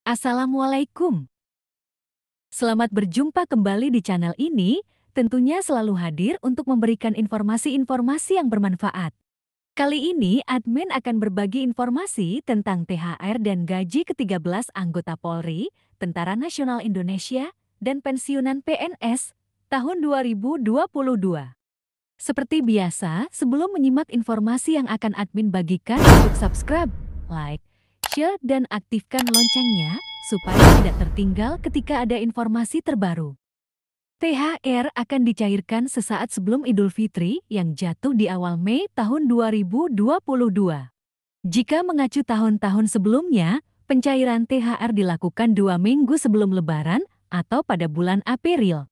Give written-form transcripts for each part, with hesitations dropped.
Assalamualaikum. Selamat berjumpa kembali di channel ini, tentunya selalu hadir untuk memberikan informasi-informasi yang bermanfaat. Kali ini admin akan berbagi informasi tentang THR dan gaji ke-13 anggota Polri, Tentara Nasional Indonesia, dan pensiunan PNS tahun 2022. Seperti biasa, sebelum menyimak informasi yang akan admin bagikan, untuk subscribe, like, share, dan aktifkan loncengnya supaya tidak tertinggal ketika ada informasi terbaru. THR akan dicairkan sesaat sebelum Idul Fitri yang jatuh di awal Mei tahun 2022. Jika mengacu tahun-tahun sebelumnya, pencairan THR dilakukan 2 minggu sebelum Lebaran atau pada bulan April.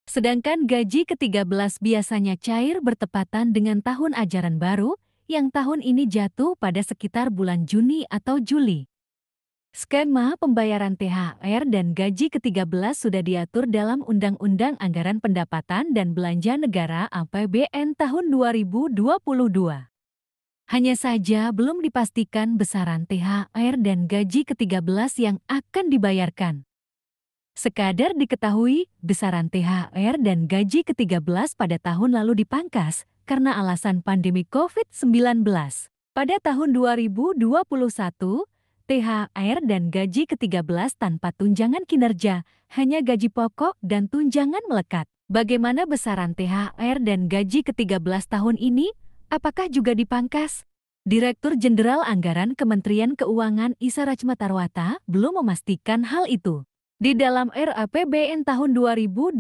Sedangkan gaji ke-13 biasanya cair bertepatan dengan tahun ajaran baru, yang tahun ini jatuh pada sekitar bulan Juni atau Juli. Skema pembayaran THR dan gaji ke-13 sudah diatur dalam Undang-Undang Anggaran Pendapatan dan Belanja Negara (APBN) tahun 2022. Hanya saja belum dipastikan besaran THR dan gaji ke-13 yang akan dibayarkan. Sekadar diketahui, besaran THR dan gaji ke-13 pada tahun lalu dipangkas karena alasan pandemi COVID-19. Pada tahun 2021, THR dan gaji ke-13 tanpa tunjangan kinerja, hanya gaji pokok dan tunjangan melekat. Bagaimana besaran THR dan gaji ke-13 tahun ini? Apakah juga dipangkas? Direktur Jenderal Anggaran Kementerian Keuangan Isa Rachmatarwata belum memastikan hal itu. Di dalam RAPBN tahun 2022,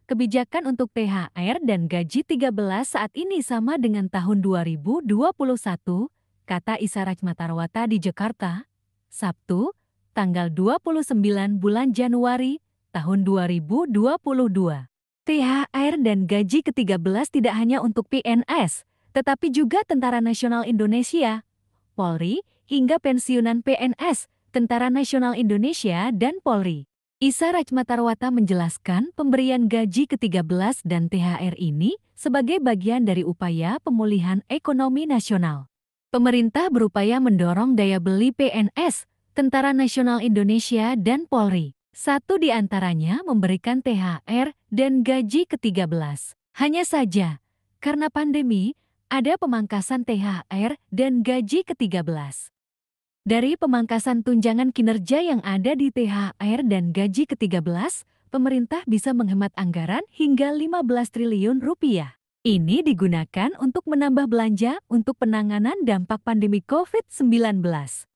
kebijakan untuk THR dan gaji 13 saat ini sama dengan tahun 2021, kata Isa Rachmatarwata di Jakarta, Sabtu, tanggal 29 bulan Januari tahun 2022. THR dan gaji ke-13 tidak hanya untuk PNS, tetapi juga Tentara Nasional Indonesia, Polri, hingga pensiunan PNS, Tentara Nasional Indonesia dan Polri. Isa Rachmatarwata menjelaskan pemberian gaji ke-13 dan THR ini sebagai bagian dari upaya pemulihan ekonomi nasional. Pemerintah berupaya mendorong daya beli PNS, Tentara Nasional Indonesia dan Polri. Satu di antaranya memberikan THR dan gaji ke-13. Hanya saja, karena pandemi, ada pemangkasan THR dan gaji ke-13. Dari pemangkasan tunjangan kinerja yang ada di THR dan gaji ke-13, pemerintah bisa menghemat anggaran hingga 15 triliun rupiah. Ini digunakan untuk menambah belanja untuk penanganan dampak pandemi COVID-19.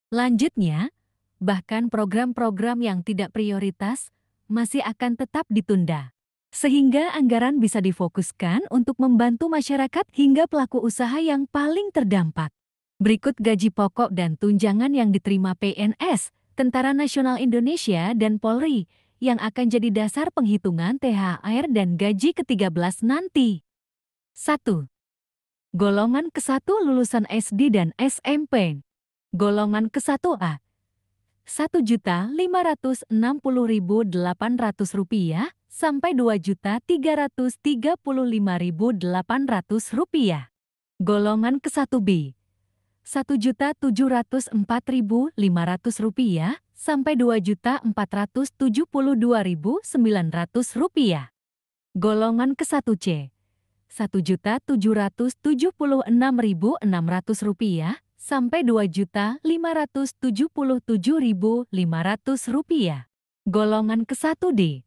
Lanjutnya, bahkan program-program yang tidak prioritas masih akan tetap ditunda. Sehingga anggaran bisa difokuskan untuk membantu masyarakat hingga pelaku usaha yang paling terdampak. Berikut gaji pokok dan tunjangan yang diterima PNS, Tentara Nasional Indonesia dan Polri, yang akan jadi dasar penghitungan THR dan gaji ke-13 nanti. 1. Golongan ke-1 lulusan SD dan SMP. Golongan ke-1A, Rp1.560.800 sampai Rp2.335.800. Golongan ke-1B, Rp1.704.500 sampai Rp2.472.900. Golongan ke-1C, Rp1.776.600 sampai Rp2.577.500. Golongan ke-1D,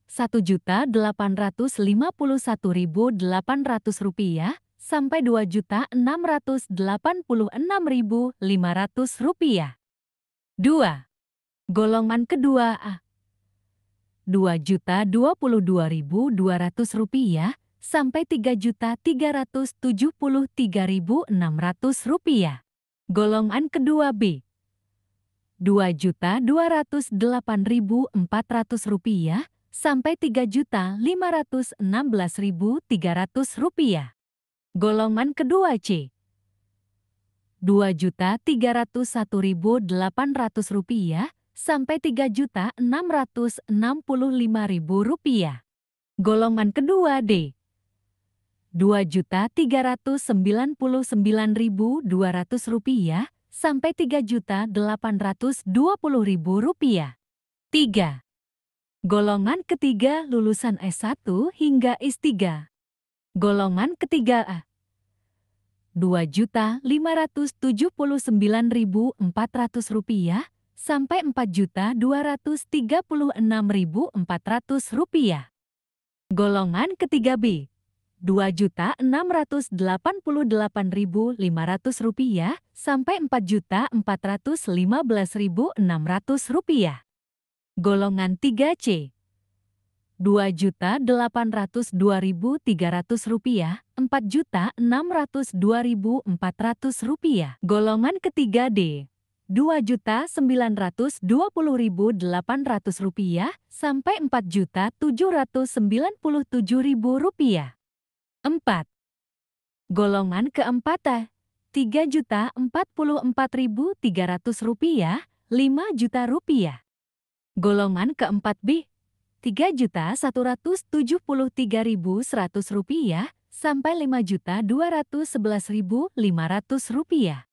Rp1.851.800 sampai Rp2.686.500. 2. Golongan kedua A, Rp2.022.200 sampai Rp3.373.600. Golongan kedua B, Rp2.208.400 sampai Rp3.516.300. Golongan kedua C, Rp2.301.800 sampai Rp3.665.000. Golongan kedua D, Rp2.399.200 sampai Rp3.820.000. 3. Golongan ketiga lulusan S1 hingga S3. Golongan ketiga A, Rp2.579.400 sampai Rp4.236.400. Golongan ketiga B, Rp2.688.500 sampai Rp4.415.600. Golongan 3C, Rp2.802.300, Rp4.602.400. Golongan ketiga D, Rp2.920.800 sampai Rp4.797.000. 4. Golongan keempat A, Rp3.044.300, Rp5.000.000. Golongan keempat B, Rp3.173.100 sampai Rp5.211.500.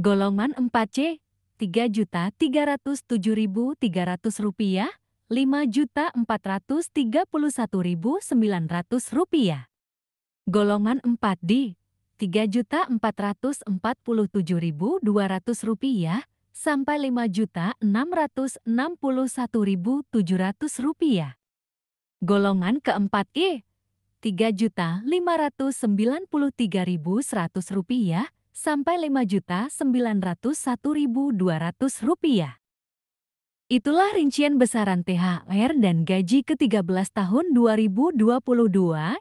Golongan 4C, Rp3.307.300, Rp5.431.900. Golongan 4D, Rp3.447.200 sampai Rp5.661.700. Golongan keempat E, Rp3.593.100 sampai Rp5.901.200. Itulah rincian besaran THR dan gaji ke-13 tahun 2022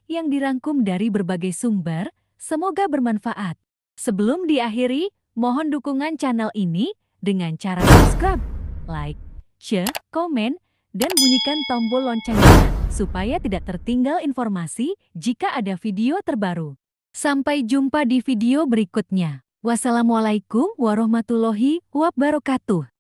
yang dirangkum dari berbagai sumber. Semoga bermanfaat. Sebelum diakhiri, mohon dukungan channel ini dengan cara subscribe, like, share, komen, dan bunyikan tombol loncengnya supaya tidak tertinggal informasi jika ada video terbaru. Sampai jumpa di video berikutnya. Wassalamualaikum warahmatullahi wabarakatuh.